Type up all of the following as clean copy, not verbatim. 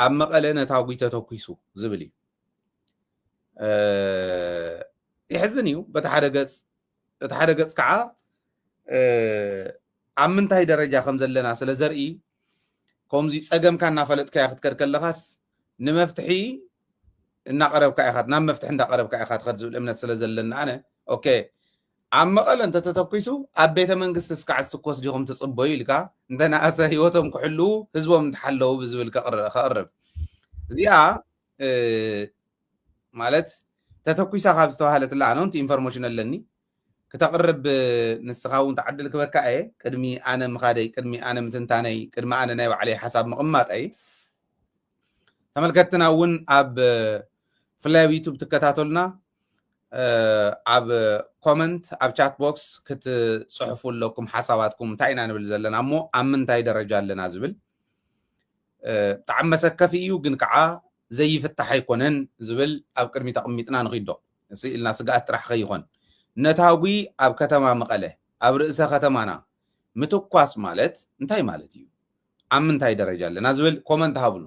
ኣብ መቐለ ነታጉይ ተተኪሱ ዝብል እዩ ይሕዝን እዩ በቲ ሓደ ገጽ ከዓ ኣብ ምንታይ ደረጃ ከም ዘለና ስለ ዘርኢ ከምዚ ፀገምካ እናፈለጥካ ክትከድ ከለኻስ ንመፍትሒ እናቀረብካ ኢኻ ናብ መፍትሒ እንዳቀረብካ ኢኻ ትኸድ ዝብል እምነት ስለ ዘለና ኣነ ኦኬ ኣብ መቐለ እንተተተኪሱ ኣብ ቤተ መንግስቲ እስካዕ ዝትኮስ ዲኹም ትፅበዩ ኢልካ እንተነኣሰ ሂወቶም ክሕልው ህዝቦም እንትሓለዉ ብዝብል ከቕርብ እዚኣ ማለት ተተኪሳ ካብ ዝተባሃለት ኣነንቲ ኢንፎርሜሽን ኣለኒ ክተቅርብ ንስኻ እውን ተዓድል ክበካ እየ ቅድሚ ኣነ ምኻደይ ቅድሚ ኣነ ምትንታነይ ቅድሚ ኣነ ናይ ባዕለይ ሓሳብ ምቕማጠይ ተመልከትና እውን ኣብ ፍላይ ዩቱብ ትከታተሉና ኣብ ኮመንት ኣብ ቻት ቦክስ ክትጽሕፉ ኣለኩም ሓሳባትኩም እንታይ ኢና ንብል ዘለና እሞ ኣብ ምንታይ ደረጃ ኣለና ዝብል ብጣዕሚ መሰከፊ እዩ ግን ከዓ ዘይፍታሕ ኣይኮነን ዝብል ኣብ ቅድሚ ተቐሚጥና ንኺዶ እዚ ኢልና ስጋኣት ጥራሕ ከይኾን ነታጉ ኣብ ከተማ መቐለ ኣብ ርእሰ ከተማና ምትኳስ ማለት እንታይ ማለት እዩ ኣብ ምንታይ ደረጃ ኣለና ዝብል ኮመንት ሃብሉ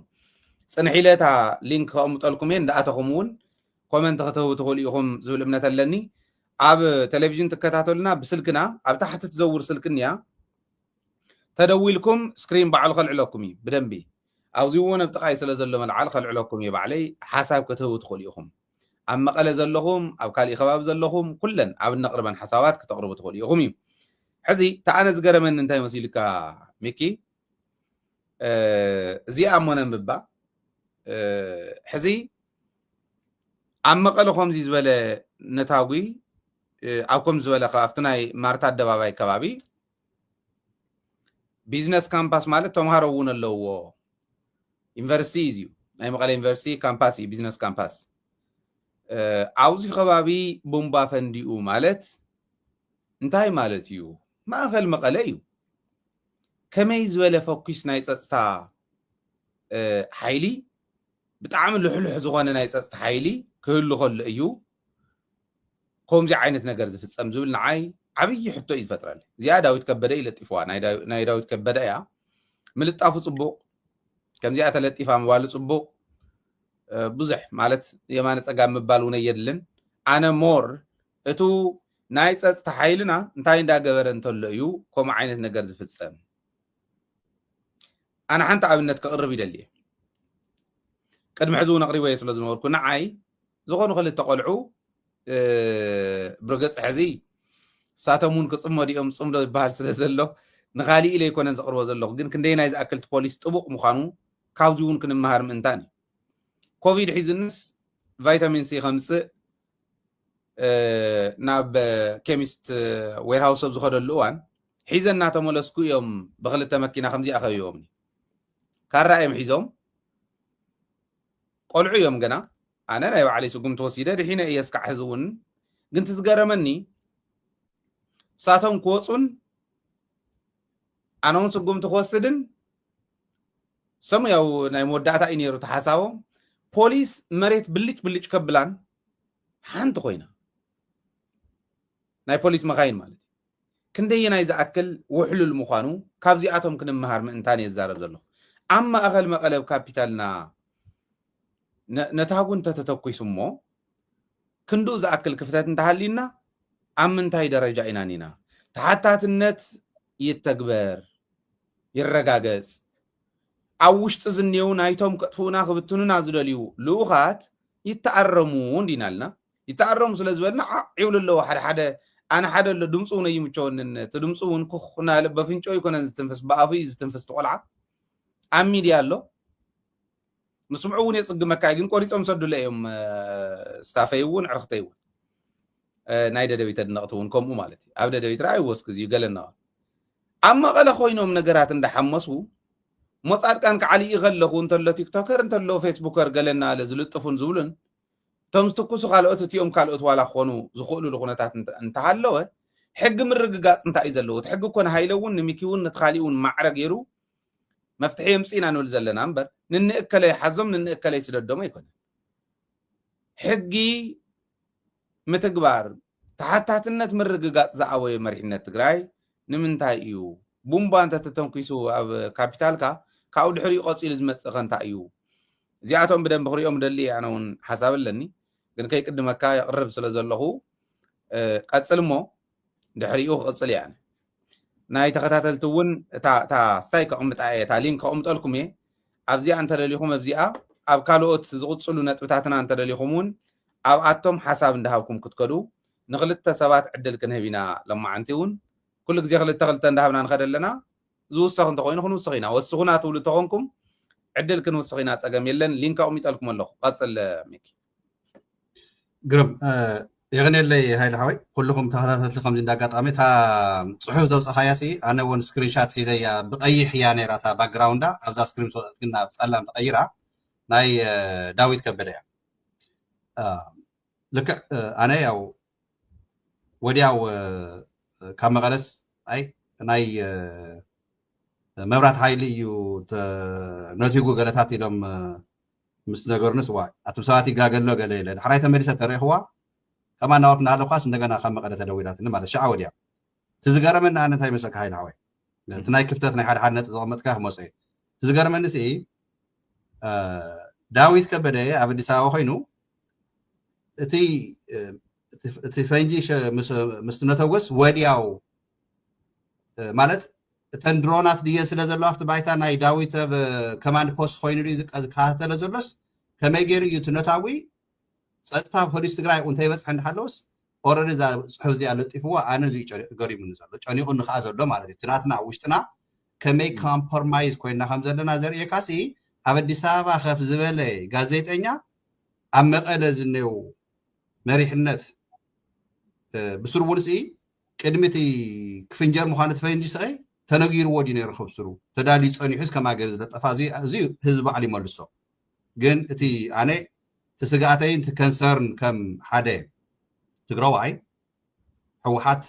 ጽንሒለታ ሊንክ ከቕምጠልኩም እየ እንዳኣተኹም እውን ኮመንት ክትህቡ ትኽእሉ ኢኹም ዝብል እምነት ኣለኒ ኣብ ቴሌቪዥን ትከታተሉና ብስልክና ኣብ ታሕቲ ትዘውር ስልክንያ ተደዊልኩም ስክሪን ባዕሉ ከልዕለኩም እዩ ብደንቢ ኣብዚ እውን ኣብ ጥቃይ ስለ ዘሎ መልዓል ከልዕለኩም እዩ ባዕለይ ሓሳብ ክትህቡ ትኽእሉ ኢኹም ኣብ መቐለ ዘለኹም ኣብ ካሊእ ከባቢ ዘለኹም ኩለን ኣብ ነቕርበን ሓሳባት ክተቕርቡ ትኽእሉ ኢኹም እዩ ሕዚ ተኣነ ዝገረመኒ እንታይ መሲልካ ሚኪ እዚኣ እሞ ነንብባ ሕዚ ኣብ መቐለ ከምዚ ዝበለ ነታጉ ኣብ ከምዚ ዝበለ ኣብቲ ናይ ማርታ ኣደባባይ ከባቢ ቢዝነስ ካምፓስ ማለት ተምሃሮ እውን ኣለውዎ ዩኒቨርሲቲ እዩ ናይ መቐለ ዩኒቨርሲቲ ካምፓስ እዩ ቢዝነስ ካምፓስ ኣብዚ ከባቢ ቦምባ ፈንዲኡ ማለት እንታይ ማለት እዩ ማእኸል መቐለ እዩ ከመይ ዝበለ ፎኩስ ናይ ፀጥታ ሓይሊ ብጣዕሚ ልሕልሕ ዝኾነ ናይ ፀጥታ ሓይሊ ክህሉ ከሎ እዩ ከምዚ ዓይነት ነገር ዝፍፀም ዝብል ንዓይ ዓብይ ሕቶ እዩ ዝፈጥረለ እዚኣ ዳዊት ከበደ ይለጢፍዋ ናይ ዳዊት ከበደ እያ ምልጣፉ ፅቡቅ ከምዚኣ ተለጢፋ ምባሉ ፅቡቅ ብዙሕ ማለት የማነ ፀጋም ምባል እውን የድልን ኣነ ሞር እቱ ናይ ፀጥታ ሓይልና እንታይ እንዳገበረ እንተሎ እዩ ከምኡ ዓይነት ነገር ዝፍፀም ኣነ ሓንቲ ኣብነት ከቕርብ ይደሊ ቅድሚ ሕዚ እውን ኣቕሪበየ ስለ ዝነበርኩ ንዓይ ዝኾኑ ክልተ ቆልዑ ብረገፅ ሕዚ ሳቶም እውን ክፅመዱ እዮም ፅምዶ ይበሃል ስለ ዘሎ ንኻሊእ ኢለ ይኮነን ዘቕርቦ ዘለኹ ግን ክንደይ ናይ ዝኣክልቲ ፖሊስ ጥቡቕ ምዃኑ ካብዚ እውን ክንመሃር ምእንታን እዩ ኮቪድ ሒዝንስ ቫይታሚን ሲ ከምፅእ ናብ ኬሚስት ዌርሃውስ ኣብ ዝኸደሉ እዋን ሒዘና ተመለስኩ እዮም ብክልተ መኪና ከምዚኣ ከቢቦም ካራ እዮም ሒዞም ቆልዑ እዮም ገና ኣነ ናይ ባዕለይ ስጉም ተወሲደ ድሒነ እየ እስካዕ ሕዚ እውን ግን ትዝገረመኒ ሳቶም ክወፁን ኣነ እውን ስጉምቲ ክወስድን ሰሙያው ናይ መወዳእታ እዩ ነይሩ ተሓሳቦም ፖሊስ መሬት ብልጭ ብልጭ ከብላን ሓንቲ ኮይና ናይ ፖሊስ መኻይን ማለት ክንደየናይ ዝኣክል ውሕሉል ምዃኑ ካብዚኣቶም ክንመሃር ምእንታን እየ ዝዛረብ ዘለኹ ኣብ ማእኸል መቐለ ካፒታልና ነታጉ እንተተተኪሱ እሞ ክንዱእ ዝኣክል ክፍተት እንተሃሊና ኣብ ምንታይ ደረጃ ኢና ኒና ተሓታትነት ይተግበር ይረጋገፅ ኣብ ውሽጢ ዝኔው ናይቶም ከጥፉና ክብትኑና ዝደልዩ ልኡኻት ይተኣረሙ እንዲና ኣለና ይተኣረሙ ስለ ዝበልና ዒውሉ ኣለዎ ሓደ ኣነ ሓደ ኣሎ ድምፁ እውን ኣይምቸወንን እቲ ድምፁ እውን ኩኽና በፍንጮ ይኮነን ዝትንፍስ ብኣፉ ዝትንፍስ ትቆልዓ ኣብ ሚድያ ኣሎ ምስምዑ እውን የፅግመካ ግን ቆሪፆም ሰዱለ እዮም ስታፈይ እውን ዕርክተይ እውን ናይ ደደቢት ኣድነቕቲ እውን ከምኡ ማለት እዩ ኣብ ደደቢት ረኣይዎ እስኪ እዚዩ ገለና ኣብ መቐለ ኮይኖም ነገራት እንዳሓመሱ ሞፃድቃን ክዓልይ ከለኹ እንተሎ ቲክቶከር እንተሎ ፌስቡከር ገለና ዝልጥፉን ዝብሉን እቶም ዝትኩሱ ካልኦት እቲኦም ካልኦት ዋላ ክኾኑ ዝኽእሉሉ ኩነታት እንተሃለወ ሕጊ ምርግጋፅ እንታይ እዩ ዘለዎ እቲ ሕጊ ኮነ ሃይለ እውን ንሚኪ እውን ነቲ ካሊእ እውን ማዕረ ገይሩ መፍትሒ የምፂና ንብል ዘለና እምበር ንንእከለይ ሓዞም ንንእከለይ ስደዶም ኣይኮነን ሕጊ ምትግባር ተሓታትነት ምርግጋፅ ዝዓበየ መሪሕነት ትግራይ ንምንታይ እዩ ቡምባ እንተተተንኪሱ ኣብ ካፒታልካ ካብኡ ድሕሪኡ ቀፂሉ ዝመፅእ እንታይ እዩ زياتهم بدن بخريهم دلي أنا ون حساب لني كن كي قد مكا يقرب سلزله قصل مو دحريو قصل يعني ناي تخاتلتون تا ستايك قمت اي تا لينك قمت لكم ايه ابزي انت دليكم ابزيا اب كالوت زغصلو نطبتاتنا انت دليكمون اب اتم حساب اندهابكم كتكدو نغلت سبات عدل كنهبينا لما عنتيون كل غزي خلت تغلت اندهبنا نخدلنا زوسخ انت خوين خنو سخينا وسخنا تولو تخونكم عدل كن وسخينا صقم يلن لينك قمت لكم الله قصل ميكي قرب يغني اللي هاي الحوي كلكم تهاتات لكم زين داقات عمي تا صحيح زوز خياسي أنا ون سكرين شات حيزي بقي حياني راتا باك جراوندا أبزا سكرين شات كنا بسألهم تغيرها ناي داويد كبدايا لك أنا يو ودياو كام غلس أي ناي مبرات هايلي يو نوتيغو غلطاتي لهم مس نغورنس وا اتبساتي غاغلو غليله حراي تمريسه تريخوا كما نورنا على خاص እንደገና ከመቀደ ተደውላትን ማለት ሻዓ ወዲያ ትዝገረመና አነ ታይ መስካ ሃይል ሃወይ ትናይ ክፍተት ናይ ሓደ ሓደ ነጥ ዘመትካ ሞጽ ትዝገረመኒ ሲ ዳዊት ከበደ ኣብ አዲስ አበባ ኮይኑ እቲ ፈንጂ ምስትነተወስ ወዲያው ማለት ተንድሮናት ዲየን ስለ ዘሎ after ባይታ ናይ ዳዊት ከማንድ ፖስት ኮይኑ ዝካተለ ዘሎስ ከመገሪ ይትነታዊ ጸጥታ ፖሊስ ትግራይ እንታይ በጽሕ እንዳሃለውስ ኦሬዲ ዛ ጽሑፍ ዚ አለጥፍዋ አነ ዚ ገሪሙን ዘሎ ጨኒቁን ንኻ ዘሎ ማለት እዩ ትናትና ውሽጥና ከመይ ኮምፕሮማይዝ ኮይና ከም ዘለና ዘርየካሲ ኣብ አዲስ አበባ ከፍ ዝበለ ጋዜጠኛ ኣብ መቐለ ዝነው መሪሕነት ብስሩውንሲ ቅድሚቲ ክፍንጀር ምዃኑ ትፈንጂ ሰይ ተነጊሩ ወዲ ነይሩ خبስሩ ተዳሊ ጸኒሑስ ከማገር ዘጠፋዚ እዚ ህዝብ ዓሊ መልሶ ግን እቲ ኣነ ተስጋአተይን ተከንሰርን ከም ሓደ ትግራዋይ ህወሓት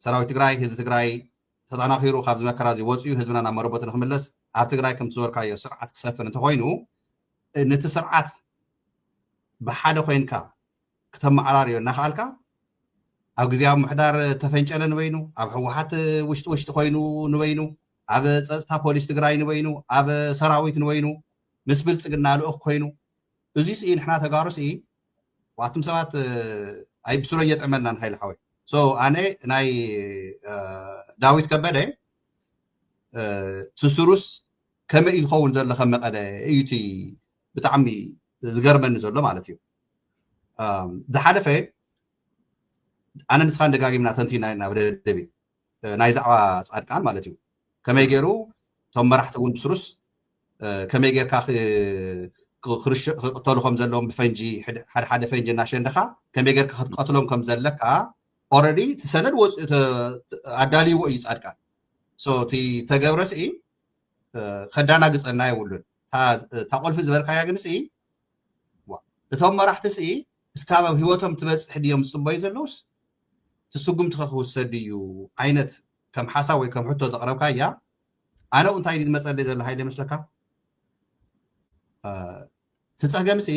ሰራዊት ትግራይ ህዝብ ትግራይ ተጣናኺሩ ካብ ዝመከራ ዝወጽዩ ህዝብና ናብ መረቦት ንክምለስ ኣብ ትግራይ ከም ዝወርካዮ ስርዓት ክሰፍን እንተኮይኑ ነቲ ስርዓት ብሓደ ኮይንካ ከተማዓራርዮ እናኻልካ ኣብ ግዜያዊ ምሕዳር ተፈንጨለ ንበይኑ ኣብ ህወሓት ውሽጢ ኮይኑ ንበይኑ ኣብ ጸጥታ ፖሊስ ትግራይ ንበይኑ ኣብ ሰራዊት ንበይኑ ምስ ብልጽግና ልኡኽ ኮይኑ እዚ ሲ ንሕና ተጋሩሲ ዋትም ሰባት ኣይ ብሱረ የጥመና ንሃይል ሓወይ ሶ ኣነ ናይ ዳዊት ከበደ ትሱሩስ ከመይ ይኸውን ዘሎ ከመቀደ እዩቲ ብጣዕሚ ዝገርመኒ ዘሎ ማለት እዩ ዝሓለፈ أنا نسخان دقاقي من أتنتينا نابد دبي نايزعوا صادقان مالتيو كما يجرو ثم راح تكون بسروس كما يجر كاخ خرش قتلهم زلهم بفنجي حد فنجي ناشين دخا كما يجر قتلهم كم زلك already تسند وز عدالي وإيز صادقان so تي تجاورس إيه خدانا قصنا يقولون تقول في زبالك يا جنس إيه ثم راح تسئي اسكابه هيوتهم تبص حديهم صباي زلوس تسقم تخخو سديو عينت كم حسا ወይ كم حتو زقربካ ያ ኣነ እንታይ ዝመጸለ ዘሎ ሃይለ መስለካ ተጸገምሲ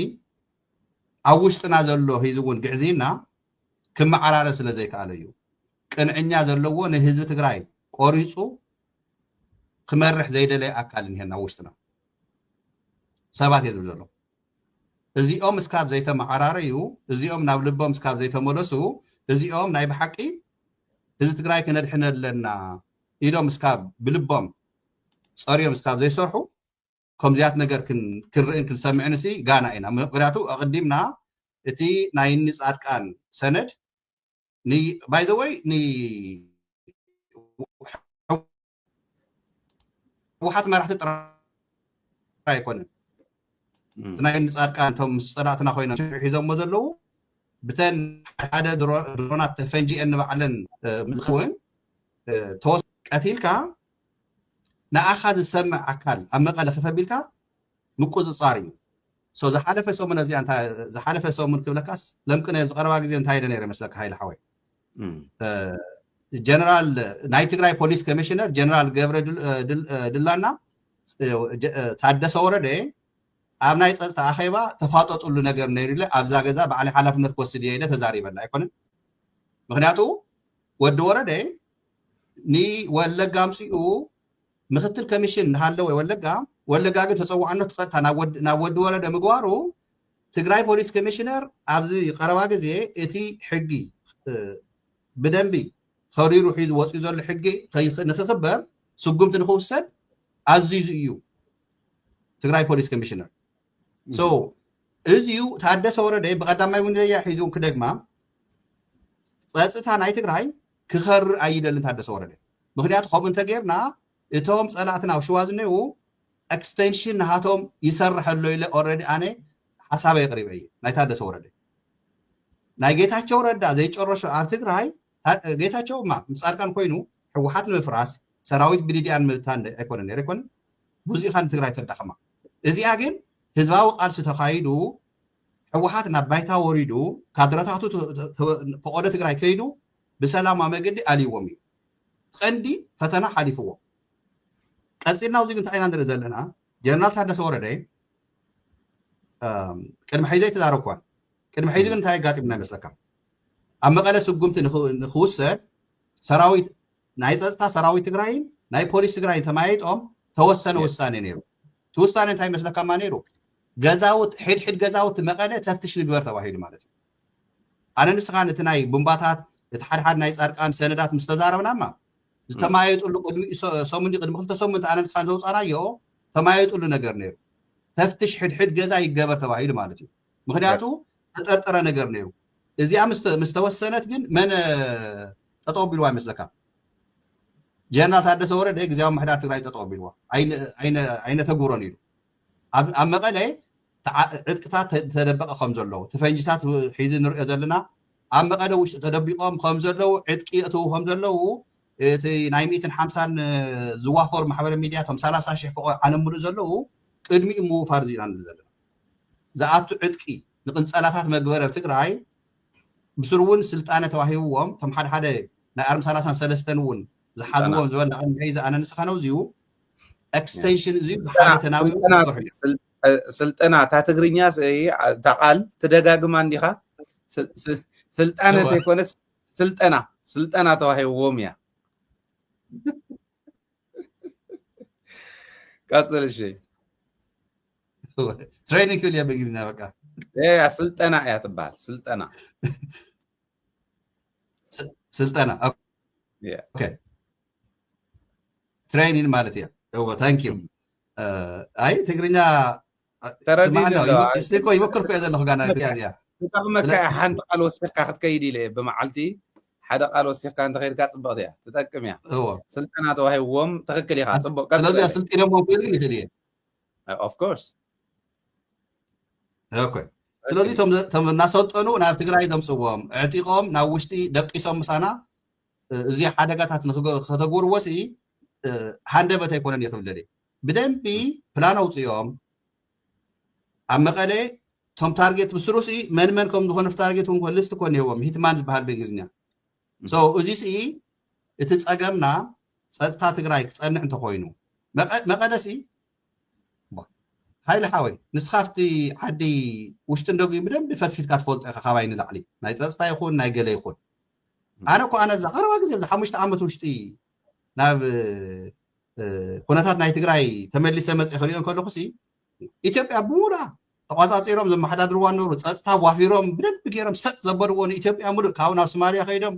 ኣብ ውሽጥና ዘሎ ሂዝውን ግዕዚና ክመዓራረ ስለ ዘይካለ እዩ ቅንዕኛ ዘለዎ ንህዝቢ ትግራይ ቆሪጹ ክመርሕ ዘይደለይ ኣካል እንሄና ውሽጥና ሰባት የዝብ ዘሎ እዚኦም እስካብ ዘይተመዓራረ እዩ እዚኦም ናብ ልቦም እስካብ ዘይተመለሱ እዚኦም ናይ በሐቂ ህዝቢ ትግራይ ከነድሕነ ኣለና ኢሎም እስካብ ብልቦም ጸሪዮም እስካብ ዘይሰርሑ ከምዚያት ነገር ክንርእን ክንሰምዕንሲ ጋና ኢና ምክንያቱ ኣቀዲምና እቲ ናይ ንጻድቃን ሰነድ ኒ ባይ ዘ ወይ ኒ ወሓት መራሕቲ ጥራይ ኣይኮነን ናይ ንጻድቃን ቶም ሰላትና ኮይና ሒዞሞ ዘለዉ بتن هذا درونات فنجي ان بعلن مزخون توس قتيلكا ناخذ السمع اكل اما قال خفبيلكا مقصصاري سو ذا حلف سو من ازي انت ذا حلف سو من كبلكاس لمكن يزقروا غزي انت هيدا نير مسلك هايل حوي جنرال ناي تግራይ ፖሊስ ኮሚሽነር ጀነራል ገብረ ድላና ታደሰ ወረደ ኣብ ናይ ጸጥታ ኣኼባ ተፋጠጡሉ ነገር ነይሩለ ኣብዛ ገዛ ባዕሊ ሓላፍነት ክወስድ ይሄደ ተዛሪበና ኣይኮነን ምክንያቱ ወዲ ወረደ ኒ ወለጋ ምጽኡ ምክትል ኮሚሽን ሃለው ወይ ወለጋ ወለጋ ግን ተፀዋዕነት ተኸታ ናብ ወዲ ወረደ ምግባሩ ትግራይ ፖሊስ ኮሚሽነር ኣብዚ ቀረባ ግዜ እቲ ሕጊ ብደንቢ خريرو حيز وصي زل حقي نخبر سقمت نخوسد عزيز يو تግራይ ፖሊስ ኮሚሽነር ሶ እዚዩ ታደሰ ወረደ በቀዳማይ ወንደያ ሒዙን ክደግማ ጸጽታ ናይ ትግራይ ክኸር አይደልን ታደሰ ወረደ ምክንያቱ ከም እንተ ጌርና እቶም ጸላእትና ሽዋዝነው ኤክስቴንሽን ናቶም ይሰርሐሉ ኢለ ኦሬዲ አነ ሐሳብ ይቅርበይ ናይ ታደሰ ወረደ ናይ ጌታቸው ረዳ ዘይጨረሹ ኣብ ትግራይ ጌታቸው ምጻርቃን ኮይኑ ህወሓት ንምፍራስ ሰራዊት ብዲዲያን ምልታን አይኮነን ነይረኮን ብዙኢኻን ትግራይ ተዳኸማ እዚኣ ግን ህዝባዊ ቃልሲ ተኻይዱ ህወሓት ናብ ባይታ ወሪዱ ካድረታቱ ፈቆደ ትግራይ ከይዱ ብሰላም መገዲ አልይዎም እዩ ቀንዲ ፈተና ሓሊፍዎ ቀጽልና ውዚ ግን ታይና እንደረ ዘለና ጀነራል ታደሰ ወረደ ቅድመ ሒዘይ ተዛረኳን ቅድመ ሒዘ ግን ታይ ጋጢምና ይመስለካ ኣብ መቐለ ስጉምቲ ንኽውሰድ ሰራዊት ናይ ጸጥታ ሰራዊት ትግራይ ናይ ፖሊስ ትግራይ ተማይጦም ተወሰነ ውሳኔ ነይሩ ተወሳነ እንታይ መስለካማ ነይሩ ገዛውት ሕድሕድ ገዛውት መቐለ ተፍትሽ ንግበር ተባሂሉ ማለት እዩ ኣነ ንስኻን እቲ ናይ ቦምባታት እቲ ሓድሓድ ናይ ጻድቃን ሰነዳት ምስተዛረብናማ ዝተማይጡሉ ቅድሚ ሰሙን ቅድሚ 2 ሰሙን ኣነ ንስኻን ዘውፃናዮ ተማይጡሉ ነገር ነይሩ ተፍትሽ ሕድሕድ ገዛ ይገበር ተባሂሉ ማለት እዩ ምክንያቱ ተጠርጠረ ነገር ነይሩ እዚኣ ምስተወሰነት ግን መን ጠጠው ቢልዋ ይመስለካ ጀነራል ታደሰ ወረደ ግዚያዊ ምሕዳር ትግራይ ጠጠው ቢልዋ አይነ ተጉሮን ኢሉ ኣብ መቐለ ዕጥቅታት ተደበቀ ከም ዘለው ተፈንጂታት ሒዝ ንሪኦ ዘለና ኣብ መቐለ ውሽጢ ተደቢቆም ከም ዘለው ዕጥቂ እትው ከም ዘለው እቲ ናይ 150 ዝዋፈሩ ማሕበረ ሚድያ ቶም 30,000 ፍቆ ዓለም ሙሉእ ዘለው ቅድሚ ምውፋር ዚና ዘለና ዝኣቱ ዕጥቂ ንቅንፀላታት መግበረ ትግራይ ብስሩውን ስልጣነ ተዋሂብዎም ቶም ሓደ ናይ 33 እውን ዝሓዝዎም ዝበላ ሒዝ ኣነ ንስኻነው እዚዩ ኤክስቴንሽን እዚዩ ብሓደ ተናዊ ስልጠና ታ ትግርኛ ተቃል ተደጋግማ እንዲኻ ስልጣነ ተይኮነስ ስልጠና ተዋሂብዎም እያ ቀጽል እሺ ትሬኒንግ ክልያ በግልና በቃ ስልጠና እያ ትባል ስልጠና ኦኬ ትሬኒንግ ማለት እያ ታንክ ዩ አይ ትግርኛ ተረዲና እስቲኮ ይወክርኩ ያዘለኹ ጋና እዚያ ተጠቅመካ ሓንቲ ቃል ወሲኽካ ክትከይድ ኢለ ብመዓልቲ ሓደ ቃል ወሲኽካ እንተ ከይድካ ጽቡቕት እያ ትጠቅም እያ ስልጠና ተዋሂብዎም ትኽክል ኢኻ ጽቡቕ ስለዚ ስልጢኖም ክብል ይኽእል እየ ኦፍ ኮርስ ኦኬ ስለዚ ቶም እናሰልጠኑ ናብ ትግራይ ዘምፅዎም ዕጢቆም ናብ ውሽጢ ደቂሶም ምሳና እዚ ሓደጋታት ንኽተግብርዎሲ ሃንደበት ኣይኮነን ይኽብለለ ብደንቢ ፕላን ኣውፅኦም ኣብ መቐለ ቶም ታርጌት ብስሩሲ መን ከም ዝኾነ ታርጌት እውን ክልስቲ ኮን ይህቦም ሂትማን ዝበሃል በግዝኛ ሶ እዚሲ እቲ ፀገምና ፀጥታ ትግራይ ክፀንዕ እንተኮይኑ መቐለሲ ሃይለ ሓወይ ንስኻፍቲ ዓዲ ውሽጢ እንደጉ ብደንቢ ፈትፊትካ ትፈልጦ ኢኻ ካባይ ንላዕሊ ናይ ፀጥታ ይኹን ናይ ገለ ይኹን ኣነ እኮ ኣነ ብዛ ቀረባ ግዜ ብዛ 5 ዓመት ውሽጢ ናብ ኩነታት ናይ ትግራይ ተመሊሰ መፅእ ክሪኦን ከለኹሲ ኢትዮጵያ ብሙሉኣ ተቋፃፂሮም ዘመሓዳድርዋ ነበሩ ፀጥታ ዋፊሮም ብደንቢ ገይሮም ሰጥ ዘበድዎ ንኢትዮጵያ ሙሉእ ካብ ናብ ሶማልያ ከይዶም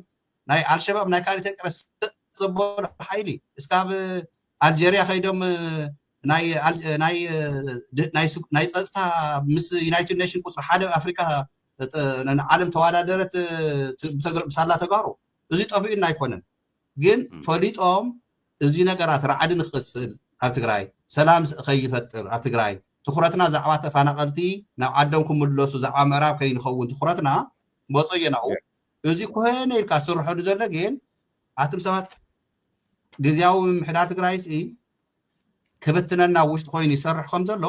ናይ አልሸባብ ናይ ካልእ ኢትዮጵያ ሰጥ ዘበዱ ሓይሊ እስካብ አልጀሪያ ከይዶም ናይ ፀጥታ ምስ ዩናይትድ ኔሽን ቁፅሪ ሓደ ኣፍሪካ ዓለም ተወዳደረት ብሳላ ተጋሩ እዚ ጠፊኡና ኣይኮነን ግን ፈሊጦም እዚ ነገራት ረዓዲ ንክቅፅል ኣብ ትግራይ ሰላም ከይፈጥር ኣብ ትግራይ ትኩረትና ዛዕባ ተፈናቀልቲ ናብ ዓዶም ክምለሱ ዛዕባ ምዕራብ ከይንኸውን ትኩረትና መፀየናኡ እዚ ኮነ ኢልካ ስርሐሉ ዘሎ ግን ኣቶም ሰባት ግዝያዊ ምሕዳር ትግራይሲ ክብትነና ውሽጢ ኮይኑ ይሰርሕ ከም ዘሎ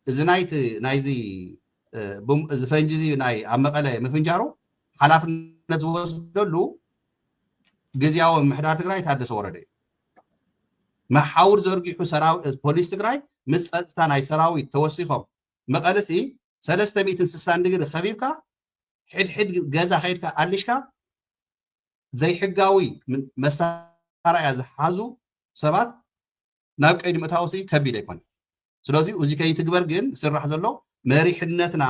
እዚ ናይዚ ፈንጂ ናይ ኣብ መቐለ ምፍንጃሩ ሓላፍነት ዝወስደሉ ግዝያዊ ምሕዳር ትግራይ ታደሰ ወረደ መሓውር ዘርጊሑ ፖሊስ ትግራይ ምስ ፀጥታ ናይ ሰራዊት ተወሲኾም መቐለሲ 360 ዲግሪ ከቢብካ ሕድሕድ ገዛ ከይድካ ኣሊሽካ ዘይሕጋዊ መሳርያ ዝሓዙ ሰባት ናብ ቀይዲ ምእታወሲ ከቢድ ኣይኮነ ስለዚህ እዚ ከይትግበር ግን ስራሕ ዘሎ መሪሕነትና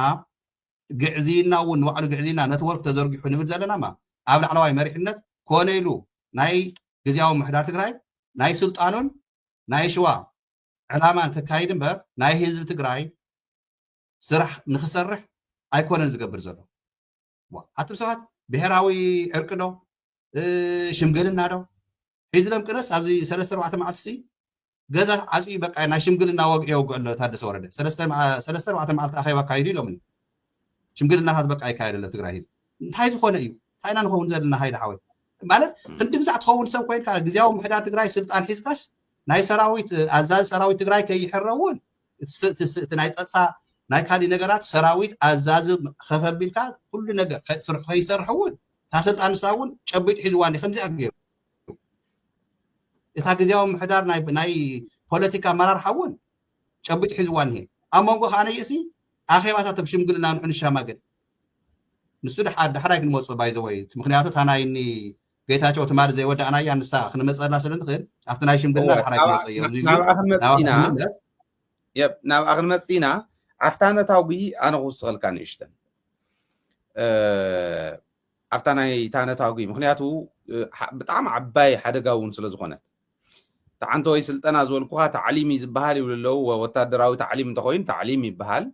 ግዕዚና እውን ንባዕሉ ግዕዚና ነትወርክ ተዘርጊሑ ንብል ዘለና ማ ኣብ ላዕለዋይ መሪሕነት ኮነ ኢሉ ናይ ግዝያዊ ምሕዳር ትግራይ ናይ ስልጣኑን ናይ ሽዋ ዕላማን ከካይድ እምበር ናይ ህዝቢ ትግራይ ስራሕ ንክሰርሕ ኣይኮነን ዝገብር ዘሎ ኣቶም ሰባት ብሄራዊ ዕርቂ ዶ ሽምግልና ዶ ሒዝሎም ቅነስ ኣብዚ 3-4 መዓልቲ ገዛ ዓፅዩ በቃ ናይ ሽምግልና ወግዒ የውግዕ ኣሎ ታደሰ ወረደ 3-4 መዓልቲ ኣኼባ ካይዱ ኢሎም ሽምግልና በቃ ይካየድ ኣሎ ትግራይ ህዝቢ እንታይ ዝኾነ እዩ ታይና ንኸውን ዘለና ሃይለ ሓወይ ማለት ክንዲ ግዛዕ ትኸውን ሰብ ኮይንካ ግዝያዊ ምሕዳር ትግራይ ስልጣን ሒዝካስ ናይ ሰራዊት ኣዛዚ ሰራዊት ትግራይ ከይሕረውን እቲ ናይ ፀጥታ ናይ ካሊእ ነገራት ሰራዊት ኣዛዚ ከፈቢልካ ኩሉ ነገር ከይሰርሕ እውን እታ ስልጣን ንሳ እውን ጨቢጥ ሒዝዋ ከምዚ ገይሩ እታ ግዝያዊ ምሕዳር ናይ ፖለቲካ ኣመራርሓ እውን ጨቢጥ ሒዝዋ እኒሄ ኣብ መንጎ ከዓ ነይእሲ ኣኼባታት ኣብ ሽምግልና ንሕን ሻማገድ ንሱ ድሓዳይ ክንመፁ ባይዘወይ ምክንያቱ እታ ናይኒ ጌታቸው ትማድ ዘይወዳእናያ ንሳ ክንመፀላ ስለንክእል ኣብቲ ናይ ሽምግልና ድሓዳይ ክመፀ እዩ ናብኣ ክንመፅ ኢና ኣብታ ነታዊ ኣነ ክውስኸልካ ንእሽተን ኣብታ ናይ ታነታዊ ምክንያቱ ብጣዕሚ ዓባይ ሓደጋ እውን ስለዝኾነት ተዓንተ ወይ ስልጠና ዝበልኩኻ ታዕሊም ዝበሃል ይብሉ ኣለው ወታደራዊ ታዕሊም እንተኮይኑ ታዕሊም ይበሃል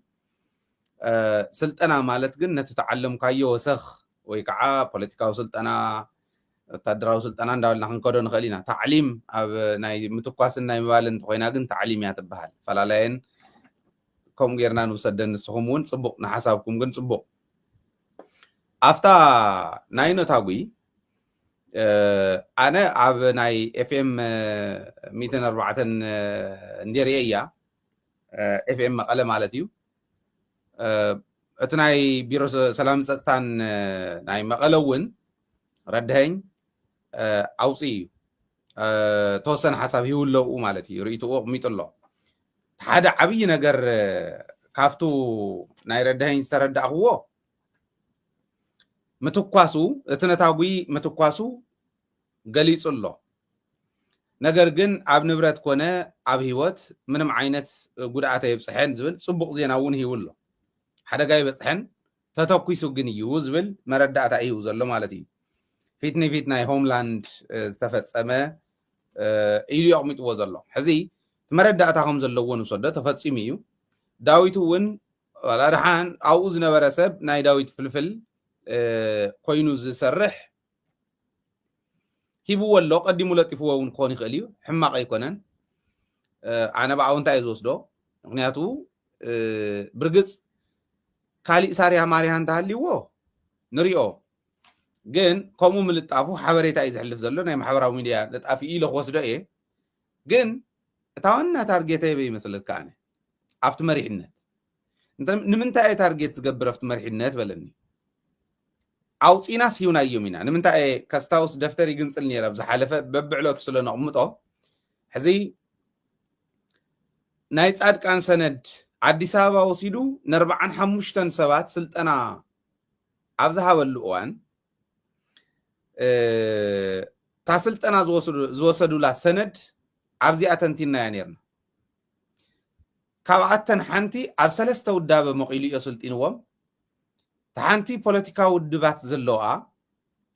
ስልጠና ማለት ግን ነቲ ተዓለምካዮ ወሰኽ ወይ ከዓ ፖለቲካዊ ስልጠና ወታደራዊ ስልጠና እንዳበልና ክንከዶ ንኽእል ኢና ታዕሊም ኣብ ናይ ምትኳስን ናይ ምባልን እንተኮይና ግን ታዕሊም እያ ትበሃል ፈላለየን ከምኡ ጌርና ንውሰደን ንስኹም እውን ፅቡቕ ንሓሳብኩም ግን ፅቡቕ ኣፍታ ናይ ነታጉ ኣነ ኣብ ናይ ኤፍኤም 104 እንዴርየ እያ ኤፍኤም መቐለ ማለት እዩ እቲ ናይ ቢሮ ሰላም ፀጥታን ናይ መቐለ እውን ረድሀኝ ኣውፂ እዩ ተወሰነ ሓሳብ ይውለኡ ማለት እዩ ርእይትዎ ኣቕሚጡ ኣሎ ሓደ ዓብይ ነገር ካብቱ ናይ ረድሀኝ ዝተረዳእኽዎ ምትኳሱ እቲ ነታጉ ምትኳሱ ገሊጹ ኣሎ ነገር ግን ኣብ ንብረት ኮነ ኣብ ህይወት ምንም ዓይነት ጉድኣት የብፅሐን ዝብል ፅቡቕ ዜና እውን ሂቡ ኣሎ ሓደጋ ይበፅሐን ተተኩሱ ግን እዩ ዝብል መረዳእታ እዩ ዘሎ ማለት እዩ ፊት ንፊት ናይ ሆምላንድ ዝተፈፀመ ኢሉ ኣቕሚጥዎ ዘሎ ሕዚ መረዳእታ ከም ዘለዎ ንወስዶ ተፈፂሙ እዩ ዳዊት እውን ዋላ ድሓን ኣብኡ ዝነበረ ሰብ ናይ ዳዊት ፍልፍል ኮይኑ ዝሰርሕ ሂብዎ ኣሎ ቀዲሙ ለጢፍዎ እውን ክኾን ይኽእል እዩ ሕማቕ ኣይኮነን ኣነ ብኣው እንታይ እዩ ዝወስዶ ምክንያቱ ብርግፅ ካሊእ ሳርያ ማርያ እንተሃልይዎ ንሪኦ ግን ከምኡ ምልጣፉ ሓበሬታ እዩ ዝሕልፍ ዘሎ ናይ ማሕበራዊ ሚድያ ልጣፊ ኢለ ክወስዶ እየ ግን እታ ዋና ታርጌት የበይ ይመስለካ ኣነ ኣብቲ መሪሕነት ንምንታይ እየ ታርጌት ዝገብር ኣብቲ መሪሕነት በለኒ ኣውፂናስ ሂውናዮም ኢና ንምንታይ ከስታውስ ደፍተር ይግንፅል ነይረ ብዝሓለፈ በብዕለቱ ስለ ነቕምጦ ሕዚ ናይ ጻድቃን ሰነድ ኣዲስ ኣበባ ወሲዱ ን45 ሰባት ስልጠና ኣብ ዝሃበሉ እዋን እታ ስልጠና ዝወሰዱላ ሰነድ ኣብዚኣ ተንቲናያ ነርና ካብኣተን ሓንቲ ኣብ 3 ውዳበ መቂሉ እዮ ስልጢንዎም ተሓንቲ ፖለቲካዊ ውድባት ዘለዋ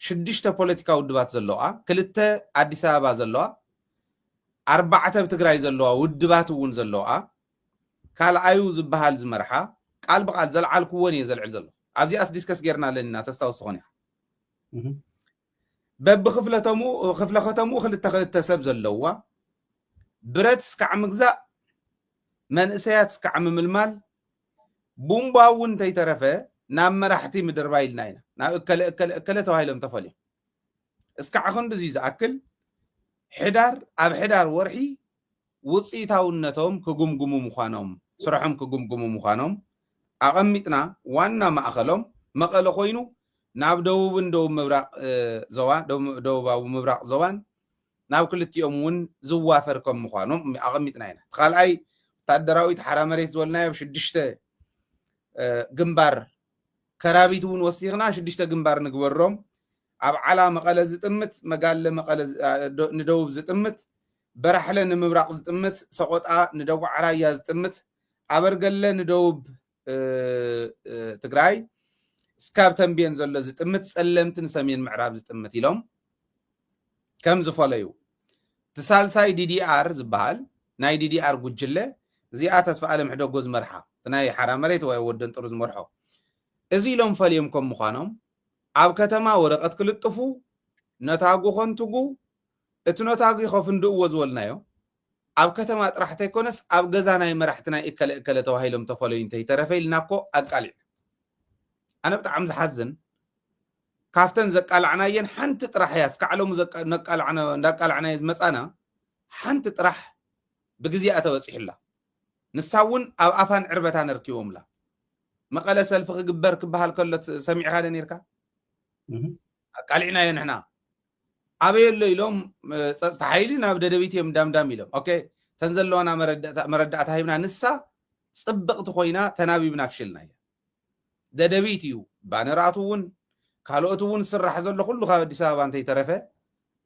6 ፖለቲካዊ ውድባት ዘለዋ 2 ኣዲስ ኣበባ ዘለዋ 4 ብትግራይ ዘለዋ ውድባት እውን ዘለዋ ካልኣዩ ዝበሃል ዝመርሓ ቃል ብቃል ዘለዓልክዎን እየ ዘልዕል ዘሎ ኣብዚኣስ ዲስከስ ጌርና ኣለና ተስታውስ ዝኾነ ኢኻ በብክፍለ ከተሙ 2 ሰብ ዘለዋ ብረት እስካዕ ምግዛእ መንእሰያት እስካዕ ምምልማል ቡምባ እውን እንተይተረፈ ናብ መራሕቲ ምድር ባይልና ኢና ናብ እከለ ተባሂሎም ተፈልዮም እስካዕ ክንዲ ዝኣክል ሕዳር ኣብ ሕዳር ወርሒ ውፅኢታውነቶም ክጉምጉሙ ምዃኖም ስርሖም ክጉምጉሙ ምዃኖም ኣቐሚጥና ዋና ማእኸሎም መቐለ ኮይኑ ናብ ደቡብን ደቡብ ምብራቕ ዞባ ደቡባዊ ምብራቕ ዞባን ናብ ክልቲኦም እውን ዝዋፈር ከም ምዃኖም ኣቐሚጥና ኢና ካልኣይ ወታደራዊት ሓራ መሬት ዝበልናዮ 6 ግንባር ከራቢት እውን ወሲኽና 6 ግንባር ንግበሮም ኣብ ዓላ መቐለ ዝጥምት መጋለ መቐለ ንደቡብ ዝጥምት برحلة نمبراق زتمت سقطا ندو عرايا زتمت أبرقلة ندوب تقراي سكابتن بين زلو زتمت سألمت نسمين معراب زتمت لهم كم زفاليو تسالساي DDR زبال ناي DDR قجلة زيات أسفع ألم حدو قوز مرحا تناي حرام مريت ويودن ترز مرحو إزي لهم فاليومكم مخانهم عب كتما ورقت كل الطفو نتاقو خنتقو اتنتاقو يخوفن دو وزولنايو عب كتما راح تكونس عب غزاناي مرحتنا إكل توهيلهم تفاليو انتهي ترفيل ناكو أقالي أنا بتعم زحزن كافتن زقال عنايين حنت طرح ياس كعلم نقال عنايز مصانا حنت طرح بغزيا توصيح الله نساون اب افان عربتا نركيوم لا مقاله سلف غبر كبحال كله سميع هذا نيركا قالعنا ينحنا ابي الليلوم صحيلي ناب ددبيتيم دامدام يلوم اوكي تنزلونا مردات هايبنا نسا صبقت خوينا تنابيبنا فشلنا ددبيتيو بانراتون كالوتون سرح زلو كله خا اديس ابا انت يترفه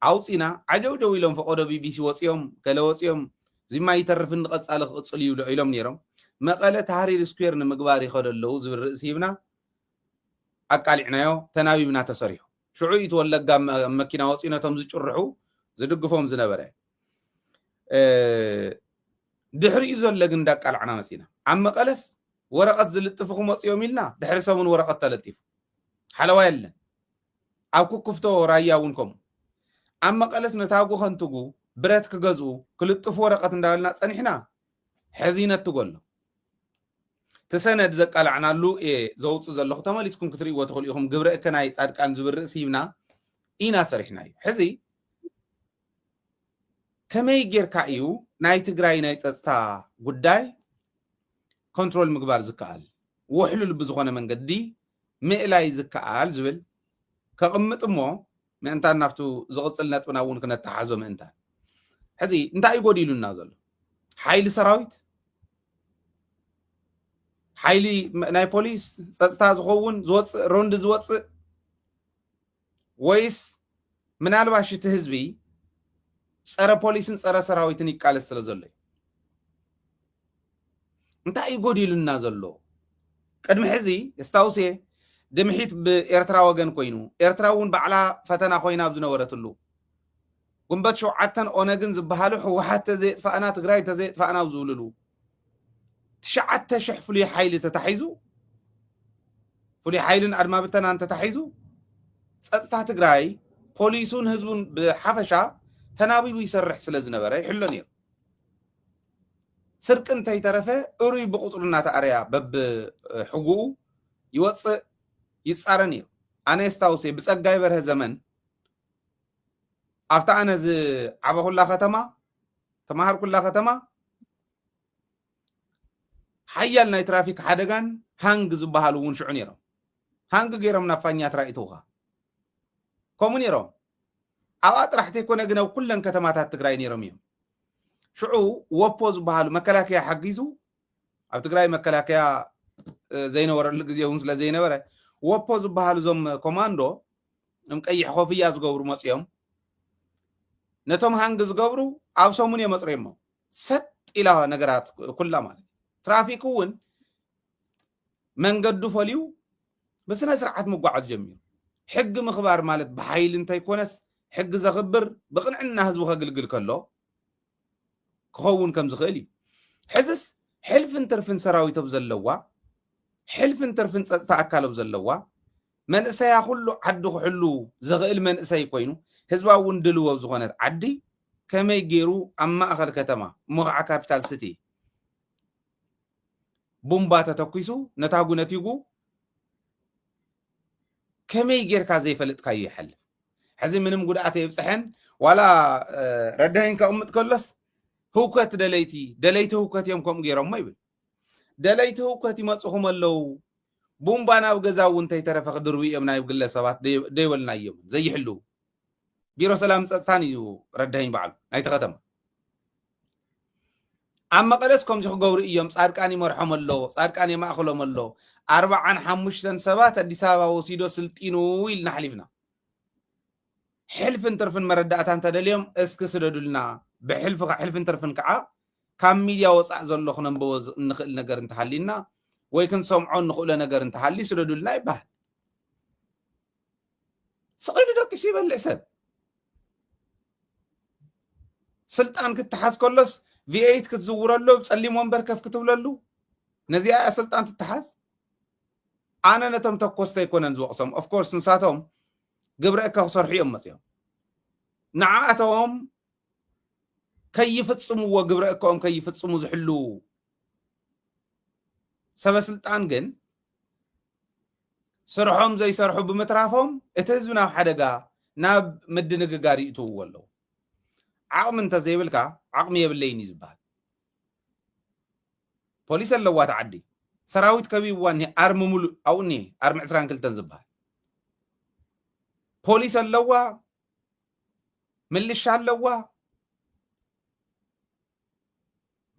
عوصينا عجو يلوم فقودو BBC وصيوم كلوصيوم زي ما يترف نقصال قصل يولو يلوم نيرم مقاله تحرير سكوير نمغبار يخدلو زبر رئيسيبنا اقالعنايو تنابيبنا تسريحو شعو يتولغا مكينا وصيناتهم زچرحو زدغفوم زنبره دحري زلغ اندقالعنا مسينا عم مقالس ورقت زلطفكم وصيوم يلنا دحر سمون ورقت تلطيف حلوه يلن أبكو كفتو راياونكم أما قالت نتاقو خنتقو برات كغزو كل الطفو ورقة ندالنا صنحنا حزينة تقول تسند زقال عنا لو زوص زلخ تماليسكم كتري وتخليهم قبرئ كناي صادقان زبر رئيسيبنا إينا سرحنا حزي كما يجير كايو ناي تقراي ناي تصتا قداي كنترول مقبار زكال وحلو بزخونة من قدي مئلاي زكال زبل كقمت مو ما انت نفتو زغصل نتونا ون كنا تحازو ما انت حزي انت اي قوليلو النازل حيل سراويت حيلي ناي بوليس ستاز غوون زوص روند زوص ويس من الباش تهزبي صره بوليسن صره سراويتن يقالس سلازلي انت اي قوليلو النازلو قدم حزي استاوسي دمحيت بإرترا وغن كوينو إرتراون بعلا فتنا خوينا بزنورتلو قنبت شوعتن أونغن زبهالو حوحات تزيد فأنا تقراي تزيد فأنا وزوللو تشعت تشح فلي حيل تتحيزو فلي حيل أدما بتنا أنت تتحيزو ستتا تقراي بوليسون هزبون بحفشا تنابي بيسرح سلزنبرا يحلو نير سرق انتي ترفه أروي بقطرنا تأريا بب حقوق يوصي يصارني انا استاوسي بصقاي بره زمن افتا انا ز عبا كلها ختمه تماهر كلها ختمه حيال ناي ترافيك حدغان هانغ زبحالو ون شعو نيرو هانغ غيرم نافانيات رايتوها كومون يرو اوات راح تكون غنو كلن كتماتات تግራይ نيرم يم شعو وبوز بحالو مكلاكيا حقيزو اب تግራይ مكلاكيا زينو ورل غزيون سلا زينو ورا وبوز بحالو زم كوماندو نمقيح خوفيا زغبرو مصيوم نتوم هانغ زغبرو اب سومون يمصريمو ست الى نغرات كلها ማለት ترافيكون منقدو فليو بس انا سرعت مقعد جميل حق مخبار مالت بحيل انت يكونس حق زخبر بقنعنا هزو خقلقل كله كخون كم زخيلي حزس حلف انترفن سراوي تبزلوا حلف انترفن تاكالو بزلوا من اسيا كله عدو حلو زغيل من اسي كوينو هزباون دلو زغونت عدي كما يجيرو اما اخر كتما مغع كابيتال سيتي بومبا تتكيسو نتاغو نتيغو كما يجير كازي فلت كاي يحل حزي منم غداتي يبصحن ولا ردهين كأمت كلس هوكت دليتي هوكت يمكم غيرهم ما يبل دليتي هوكت يمصخم اللو بومبانا وغزاو انت يترف قدرو يمنا يبغل سبات ديولنا يم زي يحلو بيرو سلام ثاني ردهين بعل ناي تختم اما قلسكم شخ غوري يم صادقاني مرحم الله صادقاني ما اخلهم الله 45 سبات اديس ابا وسيدو سلطينو يلنا حليفنا حلف انترفن مردات انت دليم اسك سددلنا حلف انترفن كعا كام ميديا وصع زلو خنبوز نخل نجر انتحلينا ويكن سمعون نخل نجر انتحلي سردولنا يبهد صغير دوك يسيب الحساب سلطان كتحاز كلس V8 كتزور له بتصلي منبر كيف كتب له نزيا سلطان تتحاز انا نتم تكوست يكون نزوقسم اوف كورس نساتهم قبرك خسرحيهم مسيهم نعاتهم كيف تصموا وقبركم كيف تصموا زحلو سبا سلطان جن سرحهم زي سرحوا بمترافهم اتهزونا بحدقا ناب مدنق قاري اتو ولو عقم انت زي بلكا عقم يبليني زبال بوليس اللوات تعدي سراويت كبيب واني ارم ملو او ني ارم عسران كلتن زبال بوليس اللوا ملشا اللوا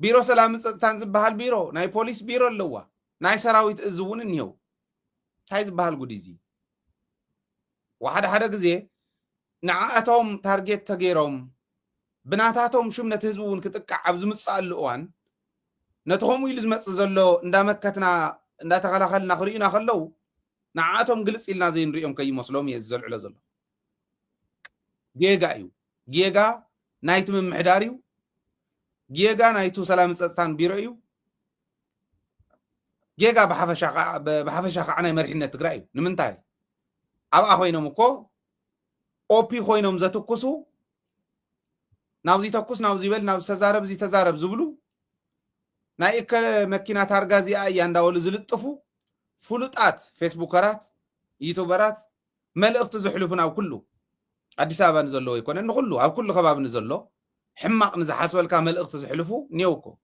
بيرو سلام ጸጥታን ዝበሃል ቢሮ ናይ ፖሊስ ቢሮ ኣለዋ ናይ ሰራዊት እዝ እውን እንየው ታይ ዝበሃል ጉድ እዚ ወሓደ ሓደ ግዜ ንዓኣቶም ታርጌት ተገይሮም ብናታቶም ሽም ነቲ ህዝቡ እውን ክጥቃዕ ኣብ ዝምፃሉ እዋን ነትኸምኡ ኢሉ ዝመፅእ ዘሎ እንዳመከትና እንዳተኸላኸልና ክርዩና ከለው ንዓኣቶም ግልፅ ኢልና ዘይንሪኦም ከይመስሎም እየ ዝዘልዕሎ ዘሎ ጌጋ እዩ ጌጋ ናይቲ ምምሕዳር እዩ ጌጋ ናይቱ ሰላም ጸጥታን ቢሮ እዩ ጌጋ በሐፈሻ ከዓ ናይ መሪሕነት ትግራይ እዩ ንምንታይ ኣብኣ ኮይኖም እኮ ኦፒ ኮይኖም ዘትኩሱ ናብዚ ተኩስ ናብዚ በል ናብዚ ተዛረብ እዚ ተዛረብ ዝብሉ ናይ እከለ መኪና ታርጋ እዚኣ እያ እንዳበሉ ዝልጥፉ ፍሉጣት ፌስቡከራት ዩቱበራት መልእኽቲ ዝሕልፉ ናብ ኩሉ ኣዲስ ኣበባ ንዘለዎ ይኮነን ንኩሉ ኣብ ኩሉ ከባቢ ንዘሎ حماق نزحسبلكا ملئخت زحلفو نيوكو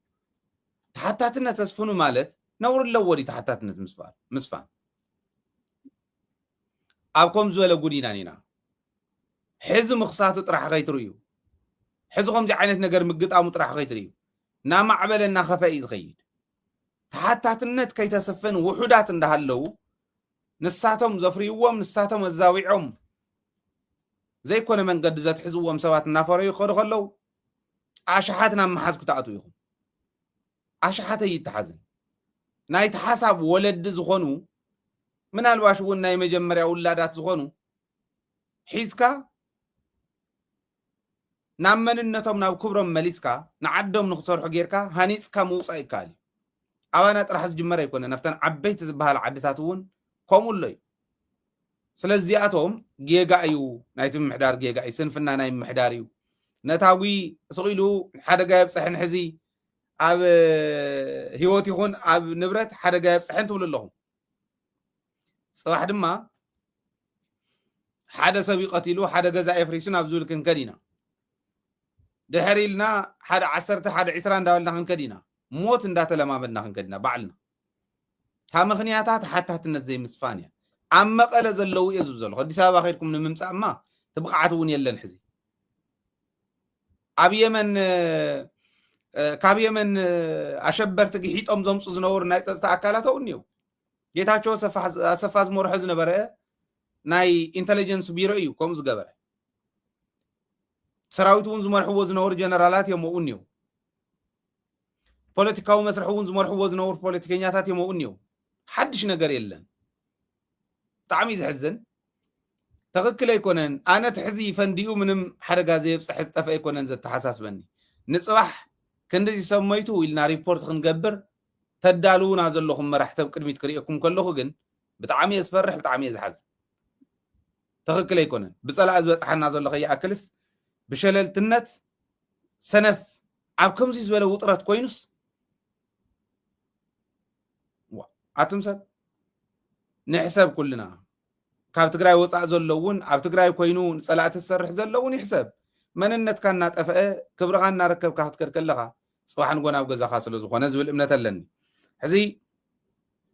تحتاتنا تسفنو مالت نور اللوري تحتاتنا مسفان أبكم زولا قولينا نينا حزو مخصاتو طرح غيتريو حزوكم دي عينت نقر مقطعمو طرح غيتريو ناما عبالنا خفائي تغيد تحتاتنا كي تسفن وحودات اندهالو نساتهم زفريوهم نساتهم الزاويعهم زي كون من قد زات حزوهم سوات النافريو خلو أشحاتنا محاز كتاعتو يخون أشحاته يتحزن ناي تحسب ولد زخونو من الواشون ناي مجمريا ولادات زخونو حيزكا نامن النتم ناو كبرم مليسكا نعدهم نخسر حقيركا هانيسكا موصا يكالي أوانا ترحز جمريا يكون نفتن عبيت زبها العدتاتون كومو اللي سلزياتهم جيغا ايو نايتم محدار جيغا اي سنفنا ناي محداريو نتاوي سقيلو حدا جايب صحن حزي اب هيوت يكون اب نبرت حدا جايب صحن تقول لهم صراحه دما حدا سبي قتيلو حدا جزا افريسنا بزول كن كدينا دحريلنا حدا 10 حدا 20 داولنا كن كدينا موت اندات لما بدنا كن كدينا بعلنا ها مخنياتات حتى تنزي مسفانيا أما قال زلو يزو زلو خدي سابا خيركم نممسع ما تبقعتون يلن حزي أبي من كابي من أشبر تجيهيت أم زمص زنور ناي تأكلته ونيو جيتاچو سفاز مرحز نبره ناي انتليجنس بيرو كم زغبره سراويتون زمرحو زنور جنرالات يمو ونيو بوليتيكاو مسرحون زمرحو زنور بوليتيكينياتات يمو ونيو حدش نجر يلن طعمي زحزن تغكل يكونن انا تحزي فنديو منم حرقا زي بصح طفا يكونن زت حساس بني نصبح كندزي سميتو إلنا ريبورت خنقبر تدالونا زلوكم مرحتب قدميت كريكم كلكو جن بطعمي يسفرح بطعمي يزحز تغكل يكونن بصلا ازبطحنا زلو خي اكلس بشلل تنت سنف عبكم زي زبل وطرات كوينس اتمسب نحسب كلنا كاب تግራይ ወፃ ዘለውን ኣብ ትግራይ ኮይኑ ጸላእት ዝሰርሕ ዘለውን ይሕሰብ መንነት ካና ጠፍአ ክብርኻና ረከብካ ክትከልከለኻ ጽባሕን ጎናብ ገዛኻ ስለ ዝኾነ ዝብል እምነት ኣለኒ ሕዚ